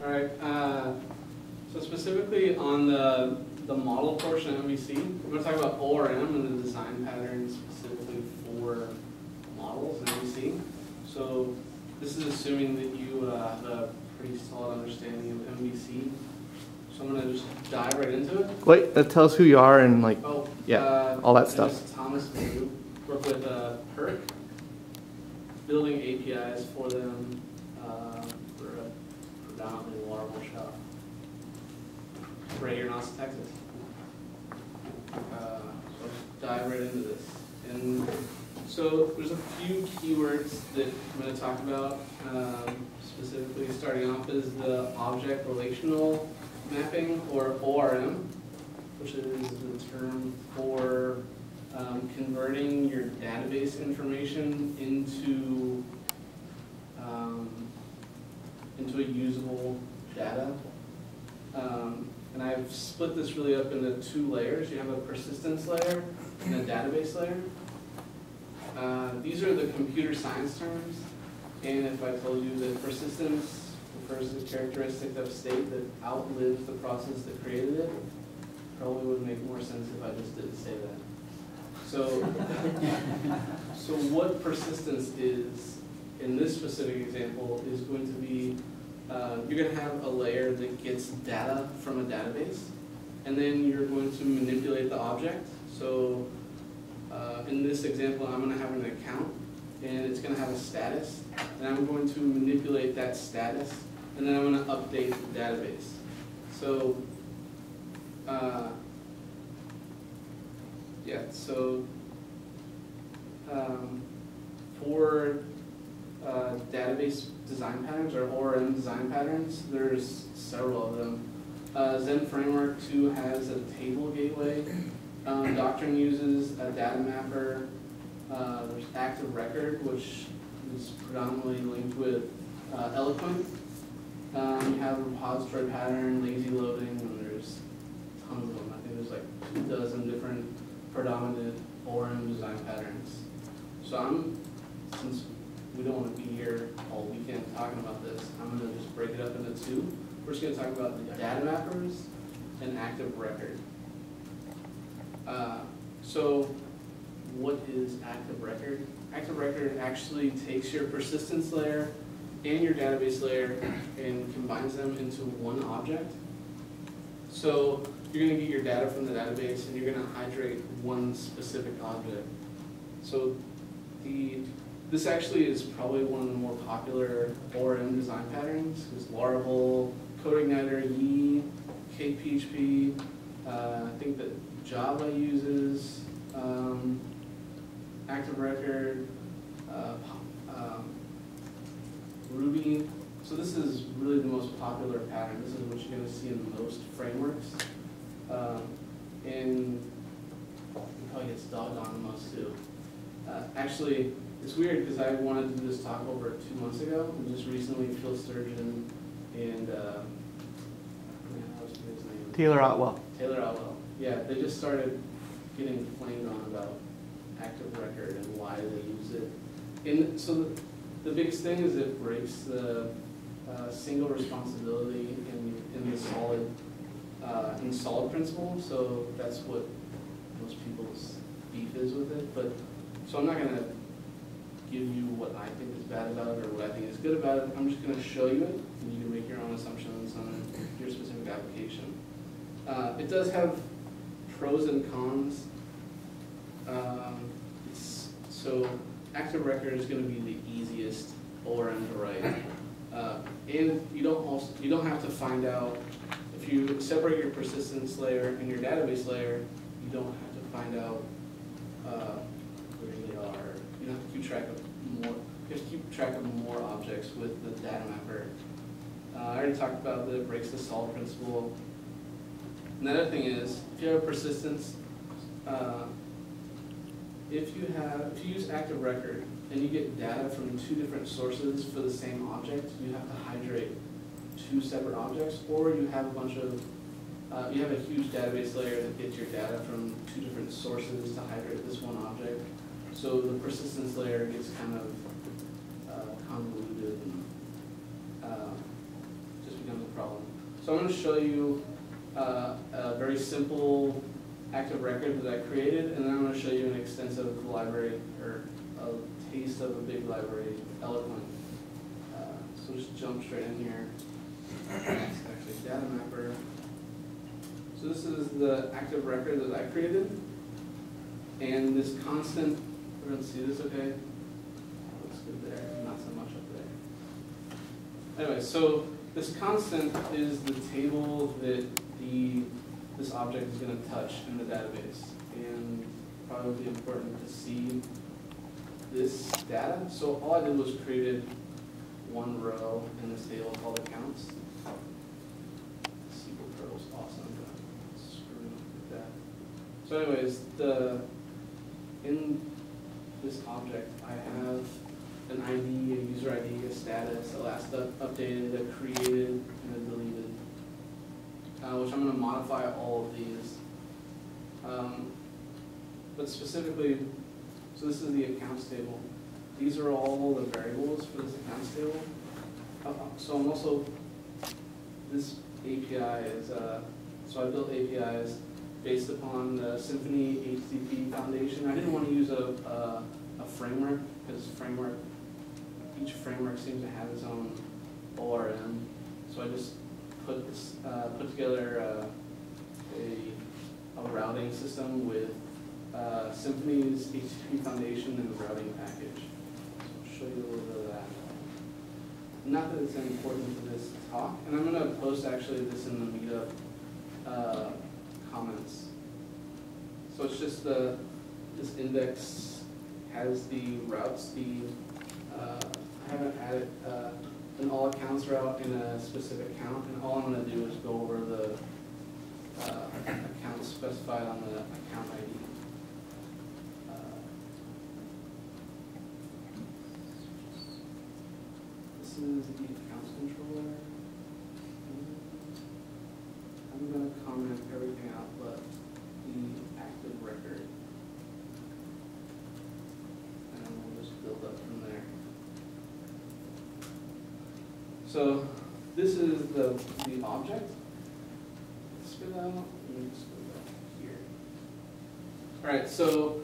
All right. So specifically on the model portion of MVC, we're going to talk about ORM and the design patterns specifically for models in MVC. So this is assuming that you have a pretty solid understanding of MVC. So I'm going to just dive right into it. Wait, tell us who you are and like, all that stuff. I'm Thomas Blue. Work with PERC, building APIs for them for a predominantly Laravel shop right here in Austin, Texas. So let's dive right into this. And so there's a few keywords that I'm going to talk about. Specifically, starting off is the object relational mapping, or ORM, which is the term for converting your database information into a usable data. And I've split this really up into two layers. You have a persistence layer and a database layer. These are the computer science terms. And if I told you that persistence refers to a characteristic of state that outlives the process that created it, probably would make more sense if I just didn't say that. So what persistence is, in this specific example, is going to be, you're going to have a layer that gets data from a database, and then you're going to manipulate the object. So in this example, I'm going to have an account, and it's going to have a status, and I'm going to manipulate that status, and then I'm going to update the database. So for database design patterns, or ORM design patterns, there's several of them. Zen Framework 2 has a table gateway. Doctrine uses a data mapper. There's Active Record, which is predominantly linked with Eloquent. You have a repository pattern, lazy loading, and there's tons of them. I think there's like 24 different predominant ORM design patterns. So since we don't want to be here all weekend talking about this, I'm going to just break it up into two. We're just going to talk about the data mappers and Active Record. So what is Active Record? Active Record actually takes your persistence layer and your database layer and combines them into one object. So you're going to get your data from the database, and you're going to hydrate one specific object. So this actually is probably one of the more popular ORM design patterns. It's Laravel, CodeIgniter, Yi, KPHP. I think that Java uses Active Record, Ruby. So this is really the most popular pattern. This is what you're going to see in most frameworks. And it probably gets dogged on the most too. Actually, it's weird because I wanted to do this talk over 2 months ago, and just recently Phil Sturgeon and what's his name? Taylor Otwell. Taylor Otwell. Yeah, they just started getting flamed on about Active Record and why they use it. And so the biggest thing is it breaks the single responsibility in the solid principle. So that's what most people's beef is with it. But so I'm not going to give you what I think is bad about it or what I think is good about it. I'm just going to show you it, and you can make your own assumptions on your specific application. It does have pros and cons. So Active Record is going to be the easiest ORM to write, and you don't have to find out if you separate your persistence layer and your database layer. You don't have to find out where they are. You don't have to keep track of more. You have to keep track of more objects with the data mapper. I already talked about that it breaks the solid principle. Another thing is, if you have a persistence, if you use Active Record and you get data from 2 different sources for the same object, you have to hydrate 2 separate objects, or you have a bunch of you have a huge database layer that gets your data from 2 different sources to hydrate this one object. So the persistence layer gets kind of convoluted and just becomes problem. So I'm going to show you a very simple active record that I created, and then I'm going to show you an extensive library, or a taste of a big library, Eloquent. So just jump straight in here. It's actually data mapper. So this is the active record that I created, and this constant, we're going to see this okay? Looks good there, not so much up there. Anyway, so this constant is the table that this object is going to touch in the database, and probably important to see this data. So all I did was created one row in this table called accounts. SQL Pro is awesome, but screwing up with that. So anyways, in this object, I have an ID, a user ID, a status, a last updated, a created, and a deleted, which I'm going to modify all of these. But specifically, so this is the accounts table. These are all the variables for this accounts table. So I'm also, this API is, so I built APIs based upon the Symfony HTTP Foundation. I didn't want to use a framework, because each framework seems to have its own ORM. So I just put together a routing system with Symfony's HTTP Foundation and a routing package. So I'll show you a little bit of that. Not that it's important to this talk, and I'm going to post actually this in the meetup comments. So it's just this index has the route speed. I haven't added an all accounts route in a specific count, and all I'm going to do is go over the accounts specified on the account ID. This is the accounts controller. I'm going to comment everything out but the active record. And we'll just build up from there. So this is the object. Spit out. Let me just go back here. All right, so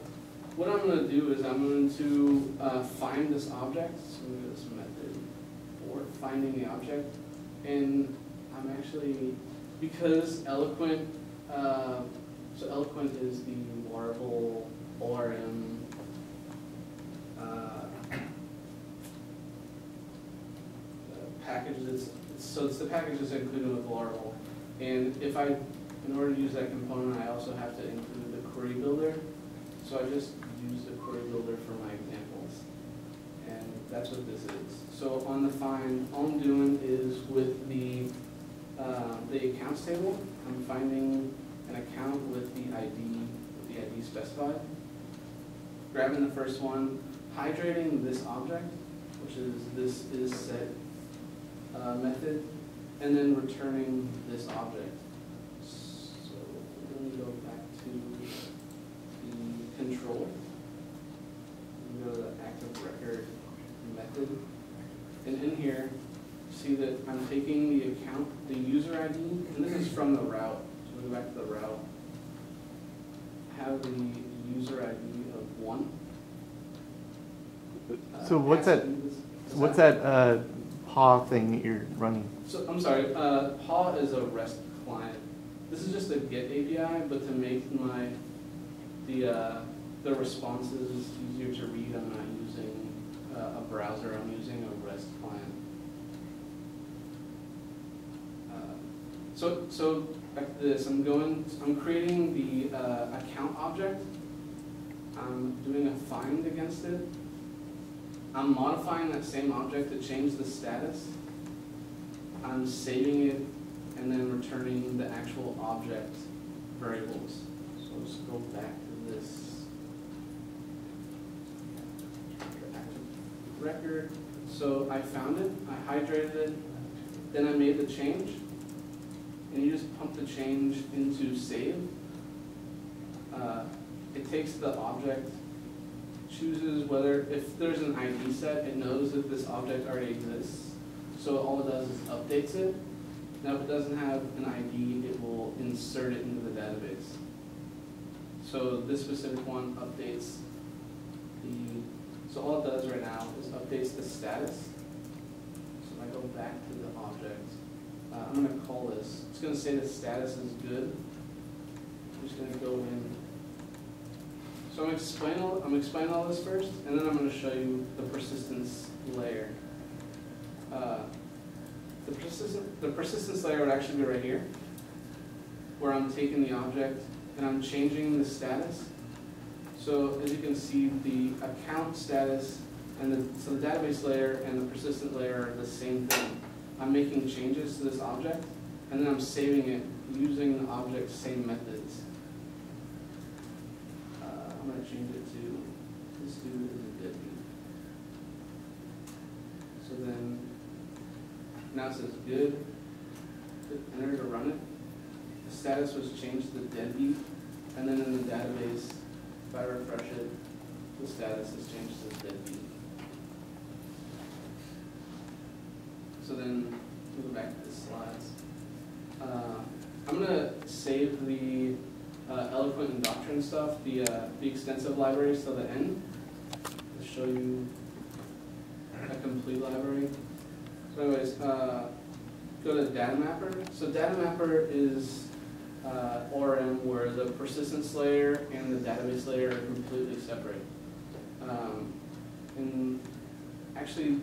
what I'm going to do is I'm going to find this object. So I'm going to do this method for finding the object. And I'm actually, because Eloquent, so Eloquent is the Laravel ORM package. So it's the package that's included with Laravel. And in order to use that component, I also have to include the query builder. So I just use the query builder for my examples. And that's what this is. So on the find, all I'm doing is with the accounts table, I'm finding an account with the ID specified. Grabbing the first one, hydrating this object, which is this isSet method, and then returning this object. So let me go back to the control. And go to the active record method. And in here, see that I'm taking the account, the user ID, and this is from the route. So we go back to the route. Have the user ID of 1. So what's that PAW thing that you're running? So I'm sorry, PAW is a REST client. This is just a GET API, but to make the responses easier to read, I'm not using a browser. I'm using a REST client. So back to this. I'm creating the account object. I'm doing a find against it. I'm modifying that same object to change the status. I'm saving it and then returning the actual object variables. So let's go back to this active record. So I found it, I hydrated it, then I made the change, and you just pump the change into save. It takes the object, chooses whether, if there's an ID set, it knows that this object already exists. So all it does is updates it, Now if it doesn't have an ID, it will insert it into the database. So this specific one updates so all it does right now is updates the status. So if I go back to the object, I'm going to call this, it's going to say the status is good. I'm just going to go in. So I'm explaining all this first, and then I'm going to show you the persistence layer. The persistence layer would actually be right here, where I'm taking the object and I'm changing the status. So as you can see, the account status and so the database layer and the persistent layer are the same thing. I'm making changes to this object, and then I'm saving it using the object's same methods. I'm going to change it to this dude is a deadbeat. So then now it says good. Hit enter to run it. The status was changed to deadbeat, and then in the database, if I refresh it, the status is changed to deadbeat. So then we'll go back to the slides. I'm going to save the Eloquent and Doctrine stuff, the extensive libraries till the end, to show you a complete library. So anyways, go to Data Mapper. So Data Mapper is ORM where the persistence layer and the database layer are completely separate. And actually,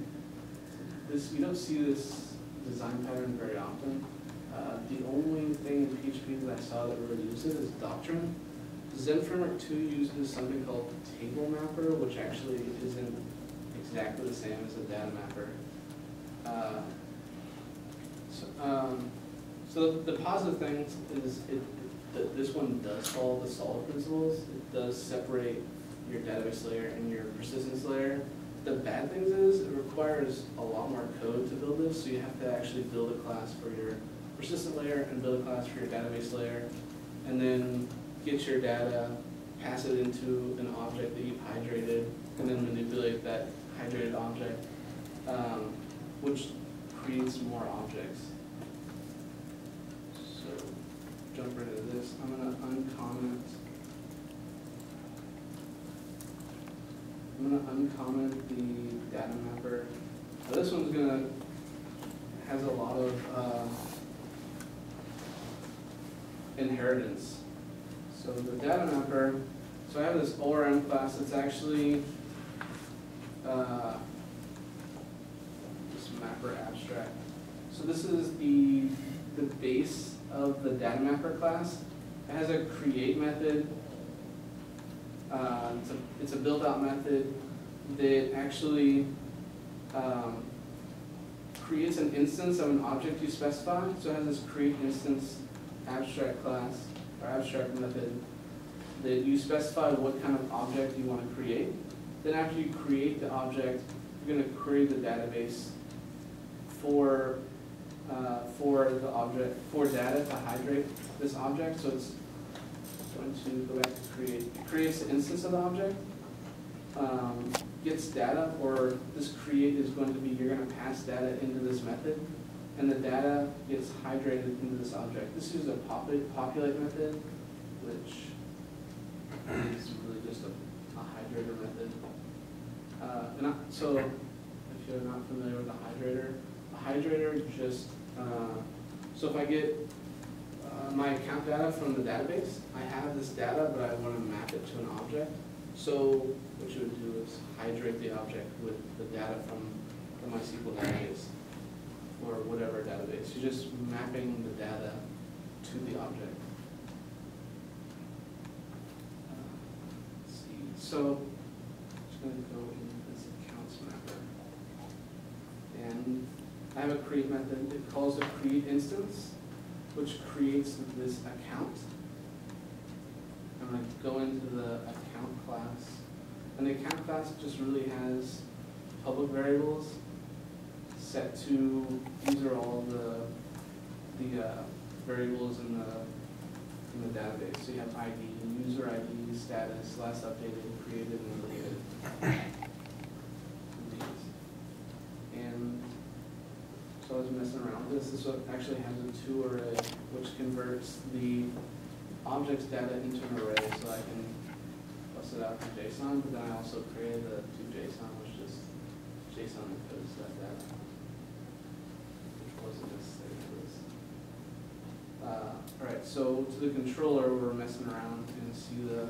you don't see this design pattern very often. The only thing in PHP that I saw that really uses it is Doctrine. Zen Framework 2 uses something called Table Mapper, which actually isn't exactly the same as a data mapper. So the positive thing is that this one does follow the solid principles. It does separate your database layer and your persistence layer. The bad thing is it requires a lot more code to build this, so you have to actually build a class for your persistent layer and build a class for your database layer, and then get your data, pass it into an object that you've hydrated, and then manipulate that hydrated object, which creates more objects. So jump right into this. I'm going to uncomment. I'm going to uncomment the data mapper. Now this one's has a lot of inheritance. So the data mapper, so I have this ORM class that's actually this mapper abstract. So this is the base of the data mapper class. It has a create method. It's a build-out method that actually creates an instance of an object you specify. So it has this create instance abstract class or abstract method that you specify what kind of object you want to create. Then after you create the object, you're going to query the database for the object, for data to hydrate this object. So it's going to go back to create. It creates the instance of the object, gets data, or this create is going to be, you're going to pass data into this method, and the data gets hydrated into this object. This is a populate method, which is really just a hydrator method. So if you're not familiar with a hydrator just, so if I get my account data from the database, I have this data, but I want to map it to an object. So what you would do is hydrate the object with the data from the MySQL database or whatever database. You're just mapping the data to the object. Let's see. So I'm just going to go into this accounts mapper. And I have a create method. It calls a create instance, which creates this account. I'm going to go into the account class. And the account class just really has public variables set to, these are all the variables in the database. So you have ID, user ID, status, last updated, created, and deleted. And so was messing around with this one actually has a to array, which converts the object's data into an array, so I can bust it out from JSON, but then I also created the to.json, which just JSON encodes that data, which wasn't necessary for this. Alright, so to the controller, we're messing around and see the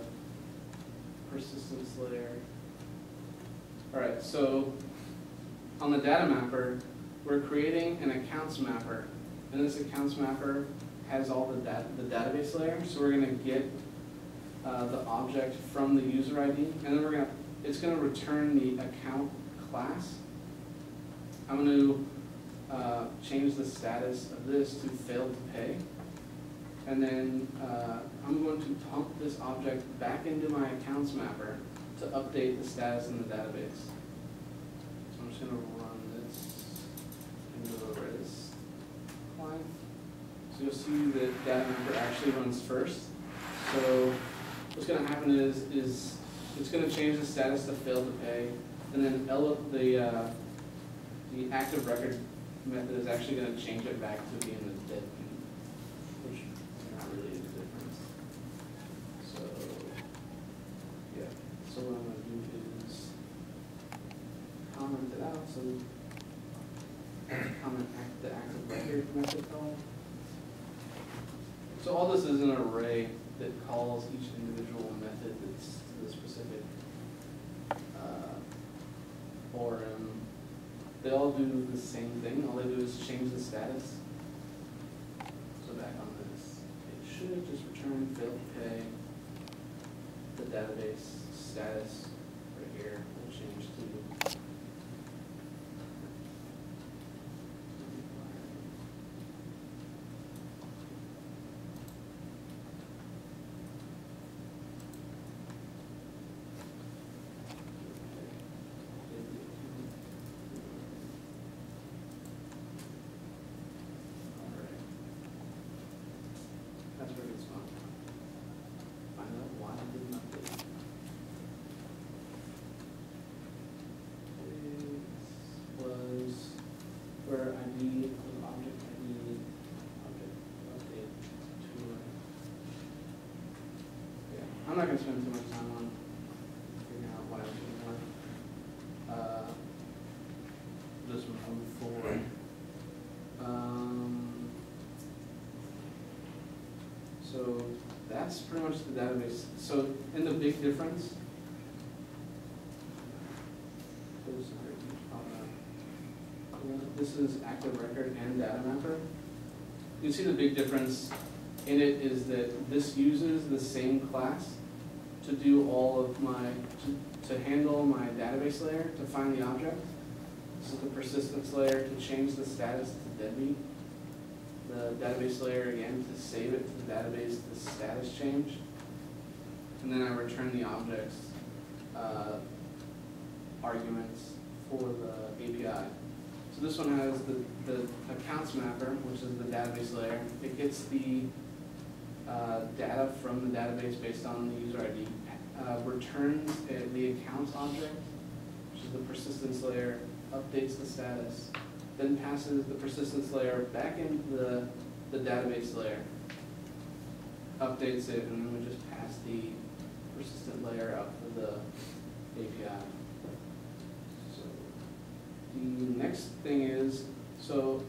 persistence layer. Alright, so on the data mapper, we're creating an accounts mapper, and this accounts mapper has all the database layer. So we're going to get the object from the user ID, and then it's going to return the account class. I'm going to change the status of this to failed to pay, and then I'm going to pump this object back into my accounts mapper to update the status in the database. So I'm just going to run this into the Redis client. So you'll see that data mapper actually runs first. So what's going to happen is it's going to change the status to failed to pay, and then the active record method is actually going to change it back to being the dead queue, which is not really a difference. So yeah, so what I'm going to do is comment it out. So comment the active record method call. So all this is an array that calls each individual method that's to the specific ORM. They all do the same thing. All they do is change the status. So back on this, it should just return failed to pay. The database status right here will change to where ID, object ID, object update to, yeah, I'm not going to spend too much time on figuring out why it didn't work. Just move forward. So that's pretty much the database. So in the big difference, this is active record and data mapper. You can see the big difference in it is that this uses the same class to do all of my, to handle my database layer to find the object. This is the persistence layer to change the status to deadbeat. The database layer again to save it to the database, the status change. And then I return the objects arguments for the API. So this one has the accounts mapper, which is the database layer. It gets the data from the database based on the user ID, returns the accounts object, which is the persistence layer, updates the status, then passes the persistence layer back into the database layer, updates it, and then we just pass the persistent layer up to the API. The next thing is, so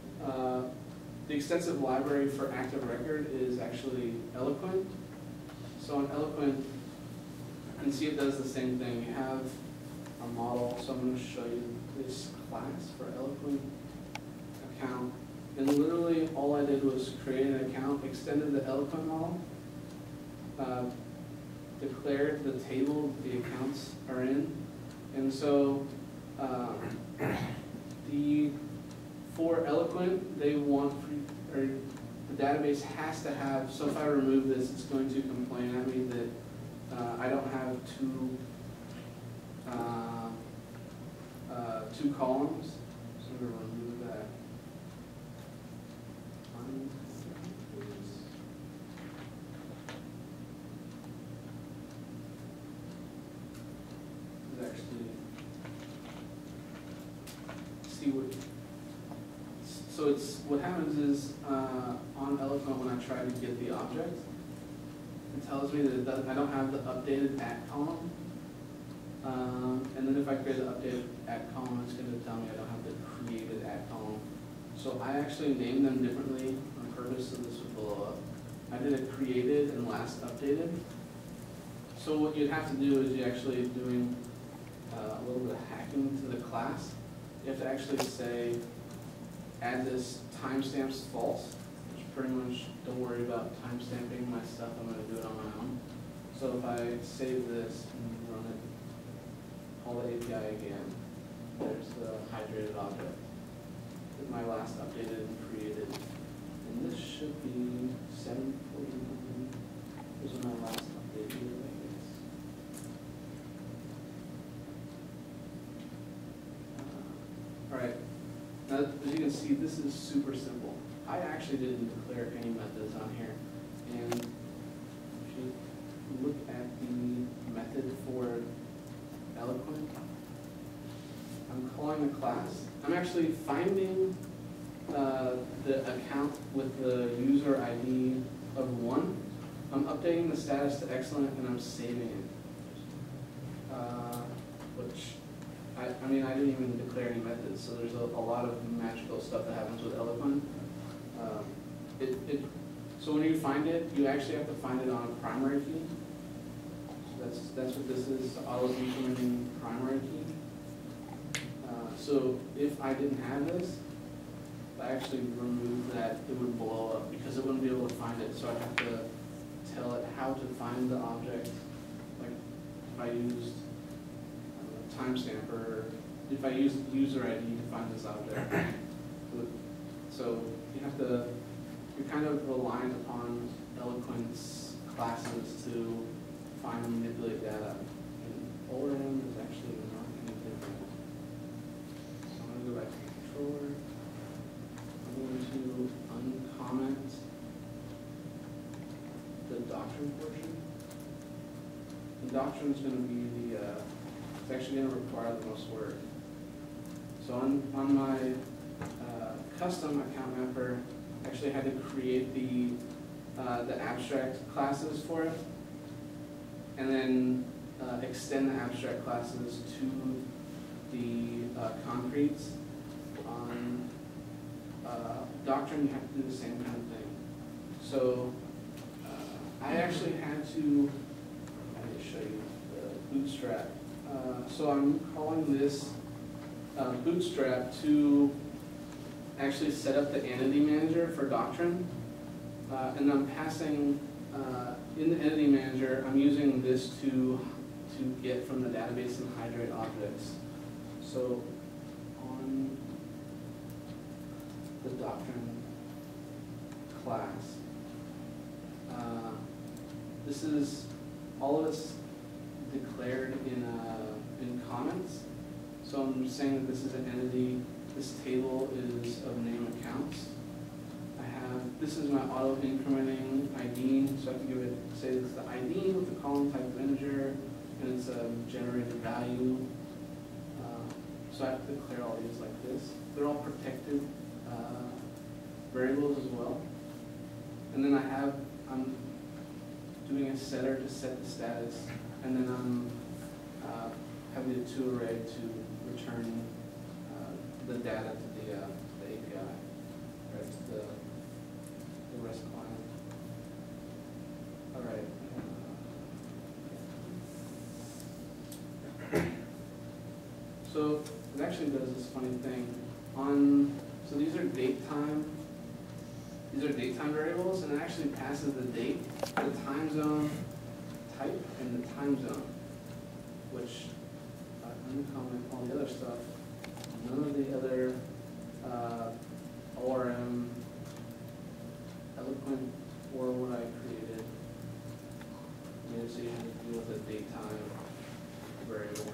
the extensive library for active record is actually Eloquent. So on Eloquent, you can see it does the same thing. You have a model, so I'm going to show you this class for Eloquent account. And literally all I did was create an account, extended the Eloquent model, declared the table the accounts are in, and so for Eloquent, they want, or the database has to have, so if I remove this, it's going to complain at me that I don't have two columns, so I'm going to remove that. Actually see what so it's, what happens is, on Eloquent, when I try to get the object, it tells me that it doesn't, I don't have the updated at column. And then if I create the updated at column, it's going to tell me I don't have the created at column. So I actually named them differently on purpose so this would blow up. I did a created and last updated. So what you'd have to do is you're actually doing a little bit of hacking to the class. You have to actually say, add this timestamps false, which pretty much don't worry about timestamping my stuff. I'm going to do it on my own. So if I save this and run it, call the API again, there's the hydrated object. My last updated and created. And this should be 749. This is my last update here, I guess. All right. Now, as you can see, this is super simple. I actually didn't declare any methods on here. And if you look at the method for Eloquent, I'm calling the class. I'm actually finding the account with the user ID of 1. I'm updating the status to excellent and I'm saving it. Which, I mean, I didn't even declare any methods, so there's a lot of magical stuff that happens with Eloquent. So when you find it, you actually have to find it on a primary key. So that's what this is, auto-decrementing primary key. So if I didn't have this, if I actually removed that, it would blow up because it wouldn't be able to find it. So I have to tell it how to find the object. Like if I used timestamp, or if I used user ID to find this object. So you have to, you're kind of reliant upon Eloquent's classes to find and manipulate data. And ORM is actually not any different. So I'm going to go back to the controller. I'm going to uncomment the doctrine portion. The doctrine is going to be the, it's actually going to require the most work. So on my custom account mapper, I actually had to create the abstract classes for it, and then extend the abstract classes to the concretes. On doctrine, you have to do the same kind of thing. So I actually had to, I need to show you the bootstrap. So I'm calling this bootstrap to actually set up the entity manager for doctrine. And I'm passing, in the entity manager, I'm using this to get from the database and hydrate objects. So on the doctrine class, this is, all of it's declared in comments. So I'm saying that this is an entity. This table is of name accounts. I have, this is my auto incrementing ID, so I can give it, say it's the ID with the column type of integer, and it's a generated value. So I have to declare all these like this. They're all protected variables as well. And then I'm doing a setter to set the status, and then I'm having the toArray to return the data to the API, right, to the REST client. All right. So it actually does this funny thing. So these are datetime variables, and it actually passes the date, the time zone type, and the time zone, which let me comment all the other stuff. None of the other ORM, Eloquent, or what I created, so you have to deal with a datetime variable.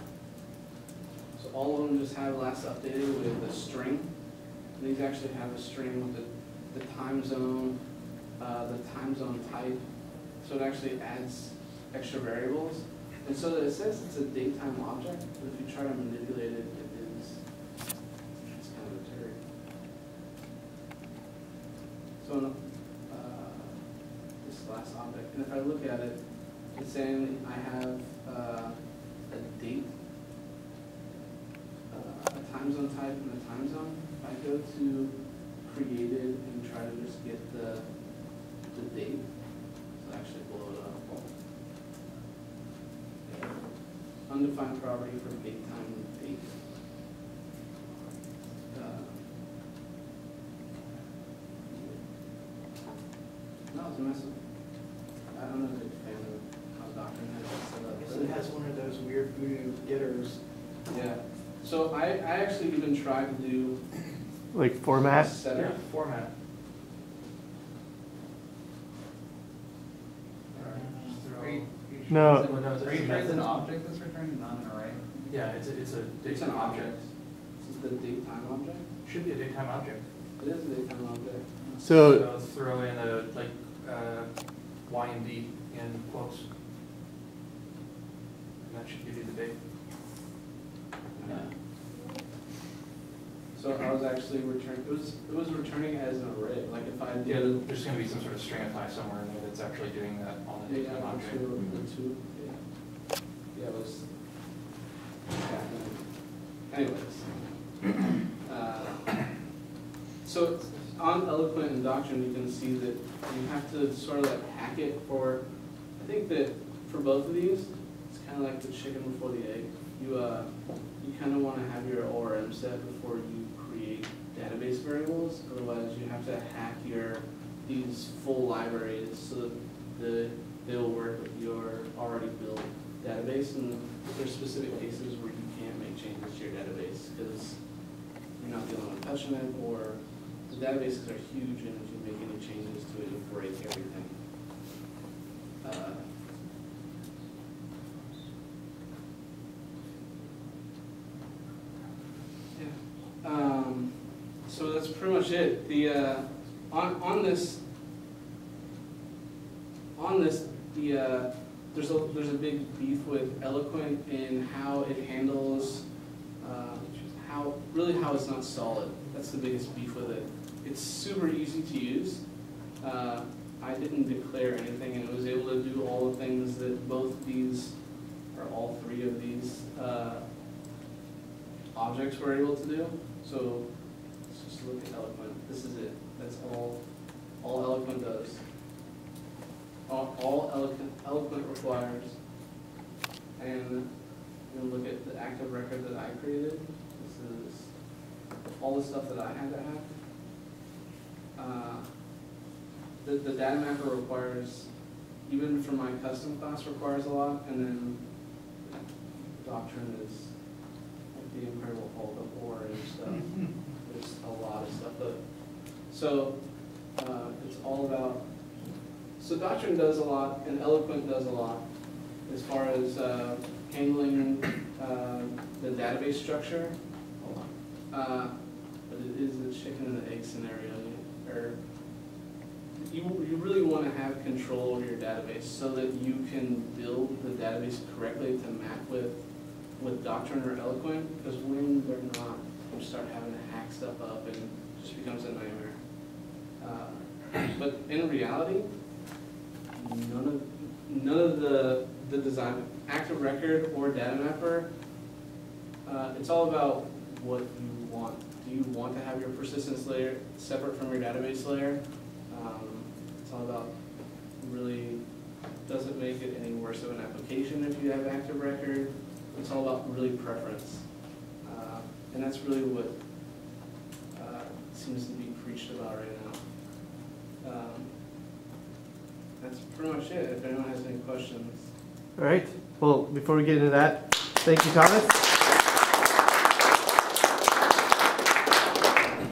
So all of them just have last updated with a string. And these actually have a string with the time zone type. So it actually adds extra variables. And so that it says it's a datetime object, but if you try to manipulate it, it's kind of a turd. class object. And if I look at it, it's saying I have a date, a time zone type, and a time zone. If I go to created and try to just get the date, so actually blow it up. Yeah. Undefined property for date, time, and date. No, it's a mess up. I'm not a big fan of how Doctrine has it set up. So it has one of those weird voodoo getters. Yeah. So I actually even tried to do Like format? setup. Format. No. Are you trying an object that's returning, not an array? Yeah, it's a It's an object. This is the date time object. Should be a daytime object. It is a date time object. So, throw in a Y and D in quotes. And that should give you the date. Yeah. So I was actually returning. It was returning as an array. Like if I did. Yeah, there's going to be some sort of stringify somewhere in there that's actually doing that on the daytime object. The two. Yeah. Yeah, it was. Anyways. So on Eloquent and Doctrine, you can see that you have to sort of like hack it for. I think that for both of these, it's kind of like the chicken before the egg. You kind of want to have your ORM set before you create database variables. Otherwise, you have to hack these full libraries so that they'll work with your already built database. And there's specific cases where you can't make changes to your database because you're not dealing with touching it, or the databases are huge, and if you make any changes to it, you'll break everything. So that's pretty much it. The on this there's a big beef with Eloquent in how it handles how it's not solid. That's the biggest beef with it. It's super easy to use. I didn't declare anything, and it was able to do all the things that both these, or all three of these objects were able to do. So let's just look at Eloquent. This is it. That's all Eloquent does. All Eloquent requires. And you look at the active record that I created. This is all the stuff that I had to have. The data mapper requires, even for my custom class, requires a lot, and then Doctrine is like the Incredible Hulk of ORM stuff. There's a lot of stuff. So it's all about. So Doctrine does a lot, and Eloquent does a lot as far as handling the database structure. But it is a chicken and the egg scenario. You really want to have control over your database so that you can build the database correctly to map with Doctrine or Eloquent, because when they're not, you start having to hack stuff up and it just becomes a nightmare. But in reality, none of the design, active record or data mapper, it's all about what you want. Do you want to have your persistence layer separate from your database layer? It's all about really, does it make it any worse of an application if you have active record? It's all about really preference. And that's really what seems to be preached about right now. That's pretty much it, if anyone has any questions. all right. Well, before we get into that, thank you, Thomas.